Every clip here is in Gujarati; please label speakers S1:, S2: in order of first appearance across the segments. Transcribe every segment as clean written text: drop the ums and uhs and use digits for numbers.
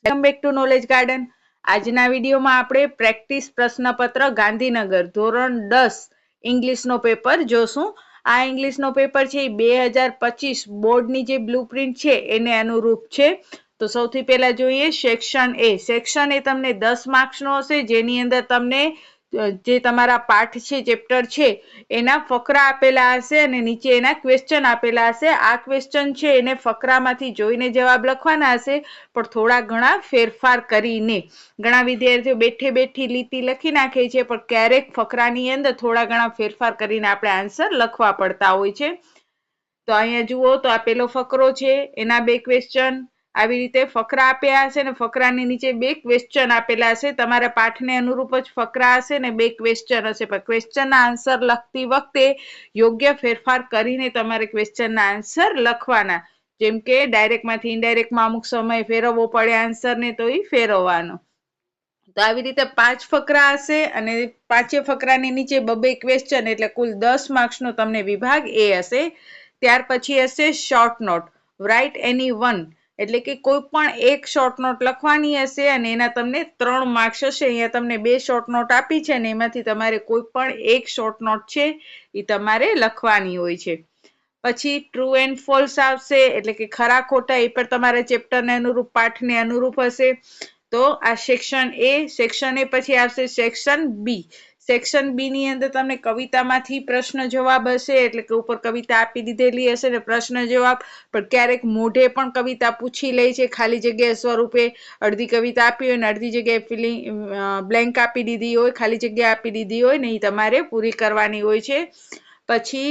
S1: Welcome back to knowledge garden. આજના વિડીયોમાં આપણે પ્રેક્ટિસ પ્રશ્નપત્ર ગાંધીનગર ધોરણ 10 ઇંગ્લિશનો પેપર જોશું। આ ઇંગ્લિશનો પેપર છે 2025 બોર્ડની જે બ્લુપ્રિન્ટ છે એને અનુરૂપ છે। તો સૌથી પહેલા જોઈએ સેક્શન એ। સેક્શન એ તમને 10 માર્ક્સનો હશે, જેની અંદર તમને જે તમારા પાઠ છે, ચેપ્ટર છે, એના ફકરા આપેલા હશે અને નીચે એના ક્વેશ્ચન આપેલા હશે। આ ક્વેશ્ચન છે એને ફકરામાંથી જોઈને જવાબ લખવાના હશે, પણ થોડા ઘણા ફેરફાર કરીને। ઘણા વિદ્યાર્થીઓ બેઠે બેઠી લીટી લખી નાખે છે, પણ ક્યારેક ફકરાની અંદર થોડા ઘણા ફેરફાર કરીને આપણે આન્સર લખવા પડતા હોય છે। તો અહીંયા જુઓ તો આ પેલો ફકરો છે, એના બે ક્વેશ્ચન, આવી રીતે ફકરા આપ્યા હશે ને ફકરાની નીચે બે ક્વેશ્ચન આપેલા હશે। તમારા પાઠને અનુરૂપ જ ફકરા હશે ને બે ક્વેશ્ચન હશે, પણ ક્વેશ્ચનના આન્સર લખતી વખતે યોગ્ય ફેરફાર કરીને તમારે ક્વેશ્ચનના આન્સર લખવાના। જેમ કે ડાયરેક્ટમાંથી ઇનડાયરેક્ટમાં અમુક સમય ફેરવવો પડે આન્સરને, તો એ ફેરવવાનો। તો આવી રીતે 5 ફકરા હશે અને 5 ફકરાની નીચે બે ક્વેશ્ચન, એટલે કુલ 10 માર્ક્સનો તમને વિભાગ એ હશે। ત્યાર પછી હશે short note, right any one, એટલે કે કોઈ પણ એક શોર્ટ નોટ લખવાની હશે અને એના તમને 3 માર્ક્સ હશે। અહીંયા તમને 2 શોર્ટ નોટ આપી છે અને એમાંથી તમારે કોઈ પણ એક શોર્ટ નોટ છે એ તમારે લખવાની હોય છે। પછી ટ્રુ એન્ડ ફોલ્સ આવશે, એટલે કે ખરા ખોટા, એ પણ તમારા ચેપ્ટરને અનુરૂપ પાઠને અનુરૂપ હશે। તો આ સેક્શન એ। સેક્શન એ પછી આવશે સેક્શન બી। સેક્શન બી ની અંદર તમને કવિતામાંથી પ્રશ્ન જવાબ હશે, એટલે કે ઉપર કવિતા આપી દીધેલી હશે ને પ્રશ્ન જવાબ, પણ ક્યારેક મોઢે પણ કવિતા પૂછી લે છે ખાલી જગ્યા સ્વરૂપે। અડધી કવિતા આપી હોય ને અડધી જગ્યાએ બ્લેન્ક આપી દીધી હોય, ખાલી જગ્યા આપી દીધી હોય ને એ તમારે પૂરી કરવાની હોય છે। પછી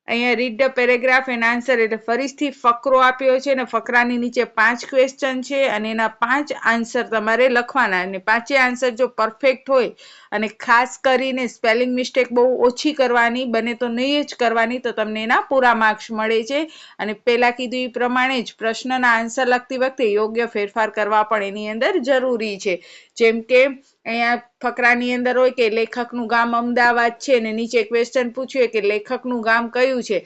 S1: અહીંયા read the paragraph and answer, એટલે ફરીથી ફકરો આપ્યો છે અને ફકરાની નીચે 5 ક્વેશ્ચન છે અને એના 5 આન્સર તમારે લખવાના। અને 5 આન્સર જો પરફેક્ટ હોય અને ખાસ કરીને સ્પેલિંગ મિસ્ટેક બહુ ઓછી કરવાની, બને તો નહીં જ કરવાની, તો તમને એના પૂરા માર્ક્સ મળે છે। અને પહેલા કીધું એ પ્રમાણે જ પ્રશ્નના આન્સર લખતી વખતે યોગ્ય ફેરફાર કરવા પણ એની અંદર જરૂરી છે। જેમ કે અહીંયા ફકરાની અંદર હોય કે લેખકનું ગામ અમદાવાદ છે ને નીચે ક્વેશ્ચન પૂછ્યું કે લેખકનું ગામ કયું છે।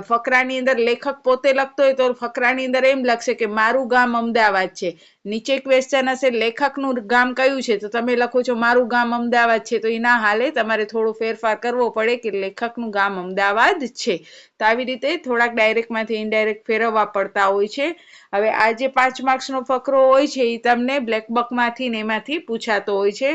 S1: ફકરાની અંદર લેખક પોતે લખતો હોય તો ફકરાની અંદર એમ લખશે કે મારું ગામ અમદાવાદ છે। નીચે ક્વેશ્ચન હશે લેખકનું ગામ કયું છે, તો તમે લખો છો મારું ગામ અમદાવાદ છે, તો એ ના હાલે, તમારે થોડો ફેરફાર કરવો પડે કે લેખકનું ગામ અમદાવાદ છે। તો આવી રીતે થોડાક ડાયરેક્ટમાંથી ઇનડાયરેક્ટ ફેરવવા પડતા હોય છે। હવે આ જે 5 માર્ક્સનો ફકરો હોય છે એ તમને બ્લેક બકમાંથી ને એમાંથી પૂછાતો હોય છે।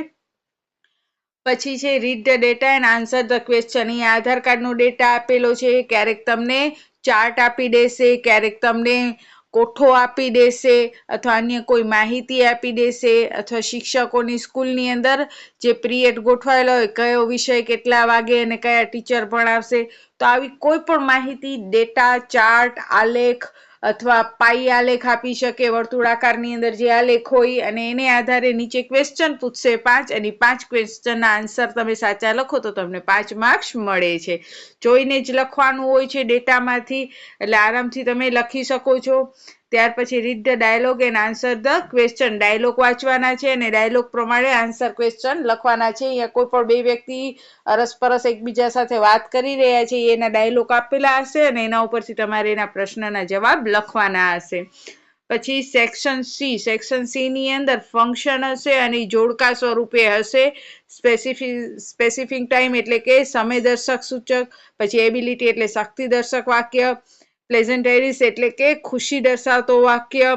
S1: પછી છે read the data and answer the question. અહીંયા આધાર કાર્ડનો ડેટા આપેલો છે, ક્યારેક તમને ચાર્ટ આપી દેશે, ક્યારેક તમને કોઠો આપી દેશે, અથવા અન્ય કોઈ માહિતી આપી દેશે, અથવા શિક્ષકોની સ્કૂલની અંદર જે પિરિયડ ગોઠવાયેલો હોય, કયો વિષય કેટલા વાગે અને કયા ટીચર ભણાવશે, તો આવી કોઈ પણ માહિતી, ડેટા, ચાર્ટ, આલેખ અથવા પાઈ આલેખ આપી શકે, વર્તુળાકારની અંદર જે આલેખ હોય, અને એને આધારે નીચે ક્વેશ્ચન પૂછશે 5 અને 5 ક્વેશ્ચનના આન્સર તમે સાચા લખો તો તમને 5 માર્ક્સ મળે છે। જોઈને જ લખવાનું હોય છે ડેટામાંથી, એટલે આરામથી તમે લખી શકો છો। ત્યાર પછી read the dialogue and answer the question. Dialogue વાંચવાના છે અને ડાયલોગ પ્રમાણે આન્સર ક્વેશ્ચન લખવાના છે। અહીંયા કોઈ પણ બે વ્યક્તિ અરસપરસ એકબીજા સાથે વાત કરી રહ્યા છે એના ડાયલોગ આપેલા હશે અને એના ઉપરથી તમારે એના પ્રશ્નના જવાબ લખવાના હશે। પછી સેક્શન સી। સેક્શન સી ની અંદર ફંક્શન હશે અને જોડકા સ્વરૂપે હશે। સ્પેસિફિક ટાઈમ એટલે કે સમય દર્શક સૂચક, પછી એબિલિટી એટલે શક્તિ દર્શક વાક્ય, પ્લેઝન્ટરીઝ એટલે કે ખુશી દર્શાવતો વાક્ય,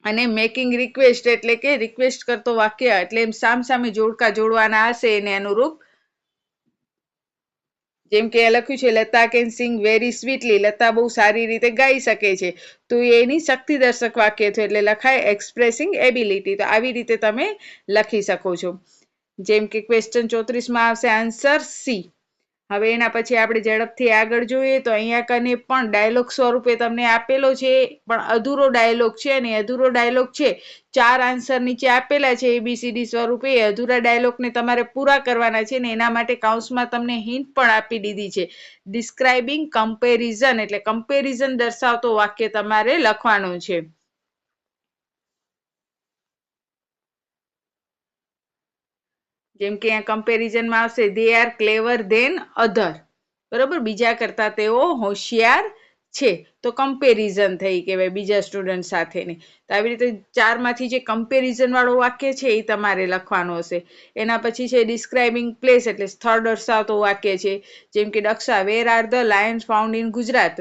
S1: અને મેકિંગ રિક્વેસ્ટ એટલે કે રિક્વેસ્ટ કરતો વાક્ય, એટલે એમ સામસામે જોડકા જોડવાના હશે એને અનુરૂપ। જેમ કે લખ્યું છે Lata can sing very સ્વીટલી, Lata બહુ સારી રીતે ગાઈ શકે છે, તો એની શક્તિ દર્શક વાક્ય છે, એટલે લખાય એક્સપ્રેસિંગ એબિલિટી। તો આવી રીતે તમે લખી શકો છો। જેમ કે ક્વેશ્ચન 34માં આવશે આન્સર સી। હવે એના પછી આપણે ઝડપથી આગળ જોઈએ તો અહીંયા કને પણ ડાયલોગ સ્વરૂપે તમને આપેલો છે, પણ અધૂરો ડાયલોગ છે, અને અધૂરો ડાયલોગ છે 4 આન્સર નીચે આપેલા છે ABCD સ્વરૂપે। એ અધૂરા ડાયલોગને તમારે પૂરા કરવાના છે, ને એના માટે કૌંસમાં તમને હિન્ટ પણ આપી દીધી છે। ડિસ્ક્રાઇબિંગ કમ્પેરિઝન, એટલે કમ્પેરિઝન દર્શાવતો વાક્ય તમારે લખવાનું છે। જેમ કે અહીંયા કમ્પેરિઝનમાં આવશે દે આર ક્લેવર ધેન અધર, બરોબર, બીજા કરતા તેઓ હોશિયાર છે તો કમ્પેરિઝન થઈ કહેવાય બીજા સ્ટુડન્ટ સાથેની. તો આવી રીતે 4 માંથી જે કમ્પેરિઝન વાળું વાક્ય છે એ તમારે લખવાનું હશે. એના પછી છે ડિસ્ક્રાઇબિંગ પ્લેસ એટલે સ્થળ દર્શાવતો વાક્ય છે. જેમ કે Daksha, where are the lions found in Gujarat?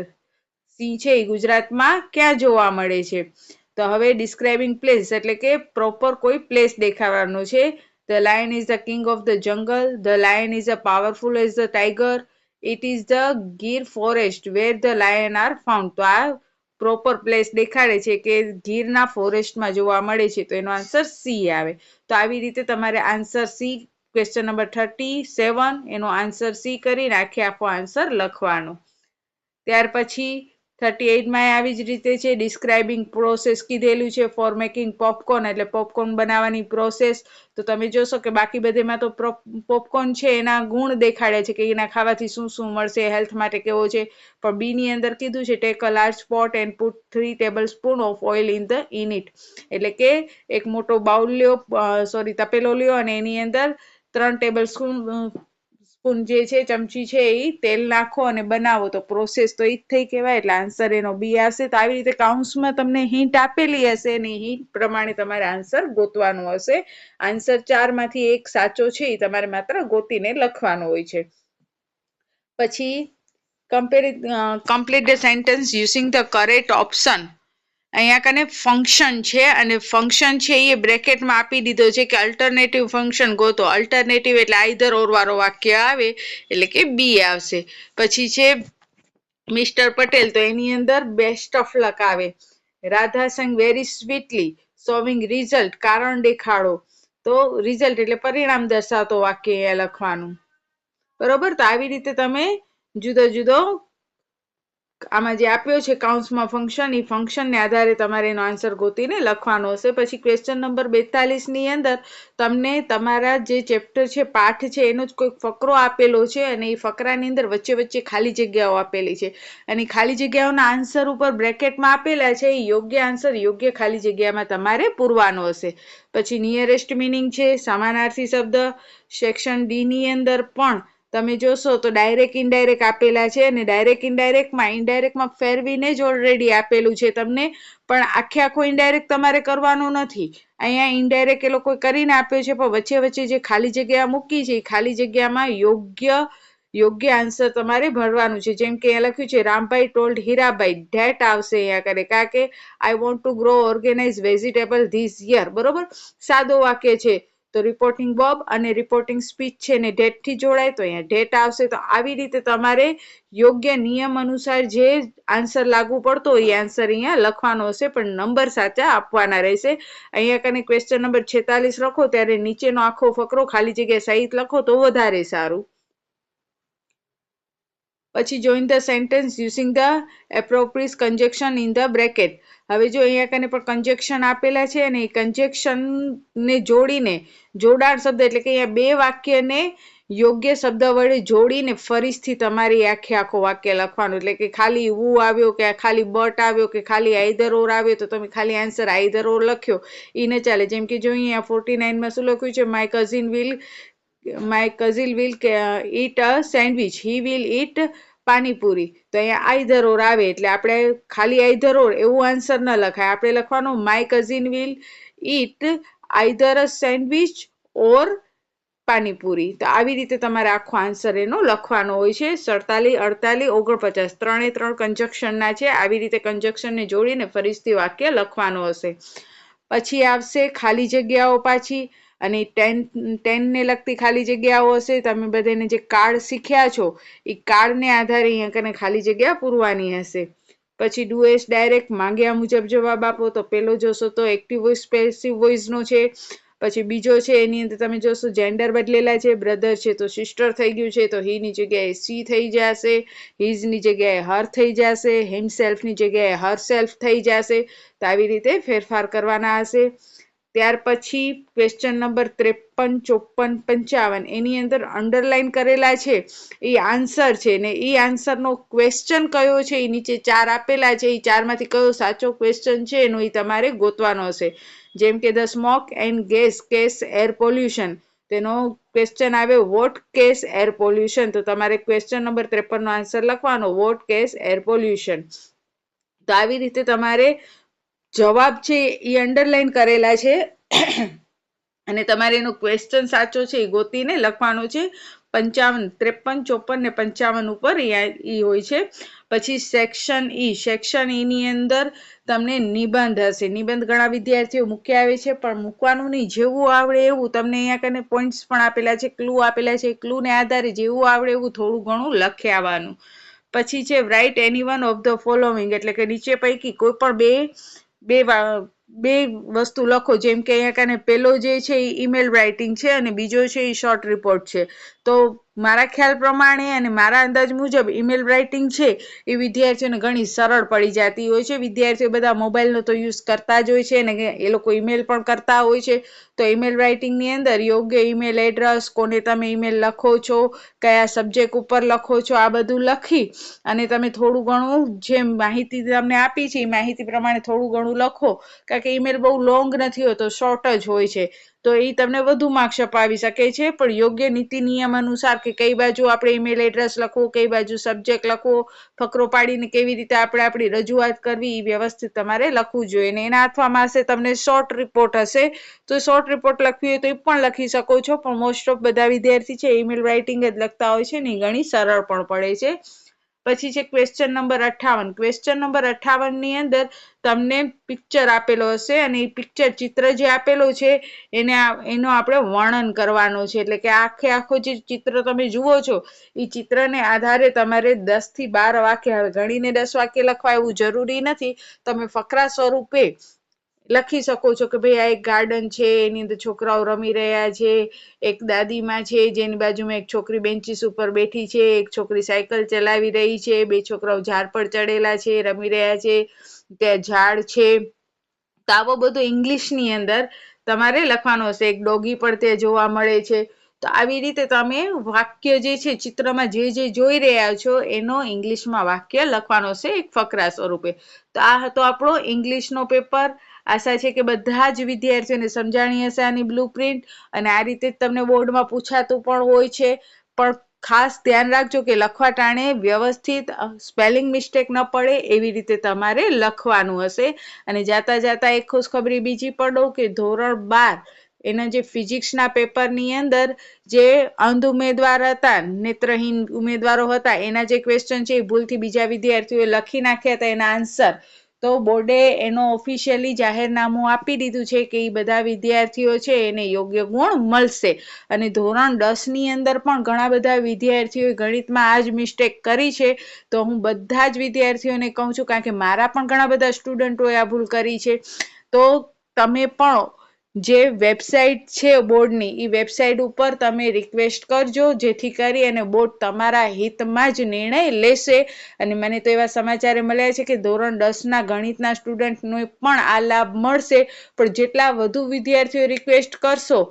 S1: સિંહ છે એ ગુજરાતમાં ક્યાં જોવા મળે છે? તો હવે ડિસ્ક્રાઇબિંગ પ્લેસ એટલે કે પ્રોપર કોઈ પ્લેસ દેખાડવાનું છે. The lion is the king of the jungle. The lion is as powerful as the tiger. It is the Gir forest where the lion are found. તો આ પ્રોપર પ્લેસ દેખાડે છે કે ગીરના ફોરેસ્ટમાં જોવા મળે છે. તો એનો આન્સર સી આવે. તો આવી રીતે તમારે આન્સર સી ક્વેશ્ચન નંબર 37 એનો આન્સર સી કરીને આખો આન્સર લખવાનો. ત્યાર પછી 38 માં આવી જ રીતે છે ડિસ્ક્રાઇબિંગ પ્રોસેસ કીધેલું છે ફોર મેકિંગ પોપકોર્ન એટલે પોપકોર્ન બનાવવાની પ્રોસેસ. તો તમે જોશો કે બાકી બધેમાં તો પોપકોર્ન છે એના ગુણ દેખાડ્યા છે કે એના ખાવાથી શું શું મળશે, હેલ્થ માટે કેવો છે. પણ બી ની અંદર કીધું છે take a large pot and put 3 tablespoon of oil in it. એટલે કે એક મોટો બાઉલ લ્યો, તપેલો લ્યો અને એની અંદર 3 ટેબલસ્પૂન જે છે ચમચી છે એ તેલ નાખો અને બનાવો. તો પ્રોસેસ તો ઈ જ થઈ કહેવાય. એટલે આન્સર એનો બી આવશે. તો આવી રીતે કાઉન્સમાં તમને હિન્ટ આપેલી હશે અને હિન્ટ પ્રમાણે તમારે આન્સર ગોતવાનું હશે. આન્સર 4 માંથી એક સાચો છે એ તમારે માત્ર ગોતીને લખવાનો હોય છે. પછી complete the sentence using the correct option. અહીંયા કને ફંક્શન છે અને ફંક્શન છે એ બ્રેકેટમાં આપી દીધો છે કે અલ્ટરનેટિવ ફંક્શન ગોતો. અલ્ટરનેટિવ એટલે આઈધર ઓર વાળો વાક્ય આવે એટલે કે બી આવશે. પછી છે મિસ્ટર પટેલ તો એની અંદર બેસ્ટ ઓફ લક આવે. રાધા સંગ વેરી સ્વીટલી શોવિંગ રિઝલ્ટ કારણ દેખાડો. તો રિઝલ્ટ એટલે પરિણામ દર્શાવતો વાક્ય અહીંયા લખવાનું. બરોબર. તો આવી રીતે તમે જુદો જુદો આમાં જે આપ્યો છે કાઉન્સમાં ફંક્શન એ ફંક્શનને આધારે તમારે એનો આન્સર ગોતીને લખવાનો હશે. પછી ક્વેશ્ચન નંબર 42 ની અંદર તમને તમારા જે ચેપ્ટર છે પાઠ છે એનો જ કોઈ ફકરો આપેલો છે અને એ ફકરાની અંદર વચ્ચે વચ્ચે ખાલી જગ્યાઓ આપેલી છે અને ખાલી જગ્યાઓના આન્સર ઉપર બ્રેકેટમાં આપેલા છે એ યોગ્ય આન્સર યોગ્ય ખાલી જગ્યામાં તમારે પૂરવાનો હશે. પછી નિયરેસ્ટ મિનિંગ છે, સમાનાર્થી શબ્દ. સેક્શન ડી ની અંદર પણ તમે જોશો તો ડાયરેક્ટ ઇનડાયરેક્ટ આપેલા છે અને ડાયરેક્ટ ઇનડાયરેક્ટમાં ફેરવીને જ ઓલરેડી આપેલું છે તમને. પણ આખો ઇનડાયરેક્ટ તમારે કરવાનું નથી. અહીંયા ઇનડાયરેક્ટ એ લોકો કરીને આપ્યો છે પણ વચ્ચે વચ્ચે જે ખાલી જગ્યા મૂકી છે એ ખાલી જગ્યામાં યોગ્ય આન્સર તમારે ભરવાનું છે. જેમ કે અહીંયા લખ્યું છે રામભાઈ ટોલ્ડ હીરાભાઈ ધેટ આવશે અહીંયા કરે કારણ કે I want to grow organize vegetable this year. બરોબર. સાદો વાક્ય છે. તો રિપોર્ટિંગ બોબ અને રિપોર્ટિંગ સ્પીચ છે ને ડેટ થી જોડાય તો અહીંયા ડેટ આવશે. તો આવી રીતે તમારે યોગ્ય નિયમ અનુસાર જે આન્સર લાગુ પડતો હોય એ આન્સર અહીંયા લખવાનો હશે પણ નંબર સાચા આપવાના રહેશે. અહીંયા કને ક્વેશ્ચન નંબર 46 લખો ત્યારે નીચેનો આખો ફકરો ખાલી જગ્યા સહિત લખો તો વધારે સારું. પછી join the sentence using the appropriate conjunction in the bracket. હવે જો અહીંયા કને પણ કન્જેક્શન આપેલા છે અને એ કન્જેક્શનને જોડીને જોડાણ શબ્દ એટલે કે અહીંયા બે વાક્યને યોગ્ય શબ્દ વડે જોડીને ફરીથી તમારી આખો વાક્ય લખવાનું. એટલે કે ખાલી વુ આવ્યો કે ખાલી બટ આવ્યો કે ખાલી આઈધર ઓર આવ્યો તો તમે ખાલી આન્સર આઈધર ઓર લખ્યો એ ન ચાલે. જેમ કે જો અહીંયા 49 માં શું લખ્યું છે my cousin will eat a sandwich. He will eat panipuri. તો અહીંયા આઈધર ઓર આવે એટલે આપણે ખાલી આઈધર ઓર એવું આન્સર ન લખાય. આપણે લખવાનું my cousin will eat either a sandwich or panipuri. તો આવી રીતે તમારે આખો આન્સર એનો લખવાનો હોય છે. 47, 48, 49 ત્રણે ત્રણ કંજક્શનના છે. આવી રીતે કંજક્શનને જોડીને ફરીથી વાક્ય લખવાનું હશે. પછી આવશે ખાલી જગ્યાઓ પાછી અને 10 ને લગતી ખાલી જગ્યાઓ હશે. તમે બધાને જે કાર્ડ શીખ્યા છો એ કાર્ડને આધારે અહીંયા કને ખાલી જગ્યા પૂરવાની હશે. પછી ડુ એસ ડાયરેક્ટ માંગ્યા મુજબ જવાબ આપો. તો પેલો જોશો તો એક્ટિવ વોઇસ પેસિવ વોઇસનો છે. પછી બીજો છે એની અંદર તમે જોશો જેન્ડર બદલેલા છે. બ્રધર છે તો સિસ્ટર થઈ ગયું છે તો હી ની જગ્યાએ સી થઈ જશે. હિઝ ની જગ્યાએ હર થઈ જશે. હિમસેલ્ફ ની જગ્યાએ હર સેલ્ફ થઈ જશે. તો આવી રીતે ફેરફાર કરવાના હશે. ત્યાર પછી ક્વેશ્ચન નંબર 53, 54, 55 એની અંદર અંડરલાઈન કરેલા છે એ આન્સર છે ને એ આન્સરનો ક્વેશ્ચન કયો છે એ નીચે 4 આપેલા છે. એ 4 માંથી કયો સાચો ક્વેશ્ચન છે એનો એ તમારે ગોતવાનો હશે. જેમ કે the smoke and gas case air pollution. તેનો ક્વેશ્ચન આવ્યો વોટ કેસ એર પોલ્યુશન. તો તમારે ક્વેશ્ચન નંબર 53 નો આન્સર લખવાનો વોટ કેસ એર પોલ્યુશન. તો આવી રીતે તમારે જવાબ છે એ અંડરલાઈન કરેલા છે અને તમારે એનો ક્વેશ્ચન સાચો છે એ ગોતીને લખવાનો છે. 55, 53, 54 ને 55 ઉપર એ હોય છે. પછી સેક્શન ઈ ની અંદર તમને નિબંધ હશે. નિબંધ ઘણા વિદ્યાર્થીઓ મૂકી આવે છે પણ મૂકવાનું નહીં, જેવું આવડે એવું તમને અહીંયા કને પોઈન્ટ્સ પણ આપેલા છે, ક્લુ આપેલા છે. ક્લુ ને આધારે જેવું આવડે એવું થોડું ઘણું લખી આવવાનું. પછી છે write any one of the following, એટલે કે નીચે પૈકી કોઈ પણ બે વસ્તુ લખો. જેમ કે અહીંયા કને પેલો જે છે એ ઈમેલ રાઇટિંગ છે અને બીજો છે એ શોર્ટ રિપોર્ટ છે. તો મારા ખ્યાલ પ્રમાણે અને મારા અંદાજ મુજબ ઈમેલ રાઇટિંગ છે એ વિદ્યાર્થીઓને ઘણી સરળ પડી જતી હોય છે. વિદ્યાર્થીઓ બધા મોબાઈલનો તો યુઝ કરતા જ હોય છે અને એ લોકો ઈમેલ પણ કરતા હોય છે. તો ઈમેલ રાઇટિંગની અંદર યોગ્ય ઈમેલ એડ્રેસ, કોને તમે ઈમેલ લખો છો, કયા સબ્જેક્ટ ઉપર લખો છો, આ બધું લખી અને તમે થોડું ઘણું જે માહિતી તમને આપી છે એ માહિતી પ્રમાણે થોડું ઘણું લખો. કારણ કે ઈમેલ બહુ લોંગ નથી હોતો, શોર્ટ જ હોય છે. તો એ તમને વધુ માર્ક્સ અપાવી શકે છે. પણ યોગ્ય નીતિ નિયમ અનુસાર કે કઈ બાજુ આપણે ઈમેલ એડ્રેસ લખવું, કઈ બાજુ સબ્જેક્ટ લખવો, ફકરો પાડીને કેવી રીતે આપણે આપણી રજૂઆત કરવી એ વ્યવસ્થિત તમારે લખવું જોઈએ. અને એના અથવામાં હશે તમને શોર્ટ રિપોર્ટ હશે તો શોર્ટ રિપોર્ટ લખવી હોય તો એ પણ લખી શકો છો. પણ મોસ્ટ ઓફ બધા વિદ્યાર્થી છે ઈમેલ રાઇટિંગ જ લખતા હોય છે ને ઘણી સરળ પણ પડે છે. પછી છે ક્વેશ્ચન નંબર 58. ક્વેશ્ચન નંબર 58 ની અંદર તમને પિક્ચર આપેલો હશે અને એ પિક્ચર ચિત્ર જે આપેલું છે એનો આપણે વર્ણન કરવાનો છે. એટલે કે આખો જે ચિત્ર તમે જુઓ છો એ ચિત્રને આધારે તમારે 10 થી 12 વાક્ય, હવે ગણીને 10 વાક્ય લખવા એવું જરૂરી નથી, તમે ફકરા સ્વરૂપે લખી શકો છો કે ભાઈ આ એક ગાર્ડન છે, એની અંદર છોકરાઓ રમી રહ્યા છે, એક દાદીમાં છે જેની બાજુમાં એક છોકરી બેન્ચીસ ઉપર બેઠી છે, એક છોકરી સાયકલ ચલાવી રહી છે, 2 છોકરાઓ ઝાડ પર ચડેલા છે, રમી રહ્યા છે, ત્યાં ઝાડ છે. તો આવો બધું ઇંગ્લિશની અંદર તમારે લખવાનું હશે. એક ડોગી પણ તે જોવા મળે છે. તો આવી રીતે તમે વાક્ય જે છે ચિત્રમાં જે જોઈ રહ્યા છો એનો ઇંગ્લિશમાં વાક્ય લખવાનો છે એક ફકરા સ્વરૂપે. તો આ હતો આપણો ઇંગ્લિશનો પેપર. આશા છે કે બધા જ વિદ્યાર્થીઓને સમજાણી હશે આની બ્લુપ્રિન્ટ અને આ રીતે જ તમને બોર્ડમાં પૂછાતું પણ હોય છે. પણ ખાસ ધ્યાન રાખજો કે લખવા ટાણે વ્યવસ્થિત સ્પેલિંગ મિસ્ટેક ન પડે એવી રીતે તમારે લખવાનું હશે. અને જાતા એક ખુશખબરી બીજી પણ દઉં કે ધોરણ 12 એના જે ફિઝિક્સના પેપરની અંદર જે અંધ ઉમેદવાર હતા, નેત્રહીન ઉમેદવારો હતા, એના જે ક્વેશ્ચન છે એ ભૂલથી બીજા વિદ્યાર્થીઓએ લખી નાખ્યા હતા એના આન્સર. તો બોર્ડે એનો ઓફિશિયલી જાહેરનામું આપી દીધું છે કે એ બધા વિદ્યાર્થીઓ છે એને યોગ્ય ગુણ મળશે. અને ધોરણ 10 ની અંદર પણ ઘણા બધા વિદ્યાર્થીઓએ ગણિતમાં આ જ મિસ્ટેક કરી છે. તો હું બધા જ વિદ્યાર્થીઓને કહું છું, કારણ કે મારા પણ ઘણા બધા સ્ટુડન્ટોએ આ ભૂલ કરી છે. તો તમે પણ જે વેબસાઇટ છે બોર્ડની એ વેબસાઇટ ઉપર તમે રિક્વેસ્ટ કરજો, જેથી કરી અને બોર્ડ તમારા હિતમાં જ નિર્ણય લેશે. અને મને તો એવા સમાચારે મળ્યા છે કે ધોરણ 10ના ગણિતના સ્ટુડન્ટને પણ આ લાભ મળશે. પણ જેટલા વધુ વિદ્યાર્થીઓ રિક્વેસ્ટ કરશો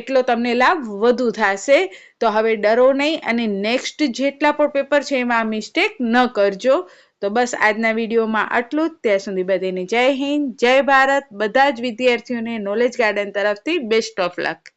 S1: એટલો તમને લાભ વધુ થશે. તો હવે ડરો નહીં અને નેક્સ્ટ જેટલા પણ પેપર છે એમાં આ મિસ્ટેક ન કરજો. તો બસ આજના વિડીયોમાં આટલું જ. ત્યાં સુધી બધાને જય હિન્દ, જય ભારત. બધા જ વિદ્યાર્થીઓને નોલેજ ગાર્ડન તરફથી બેસ્ટ ઓફ લક.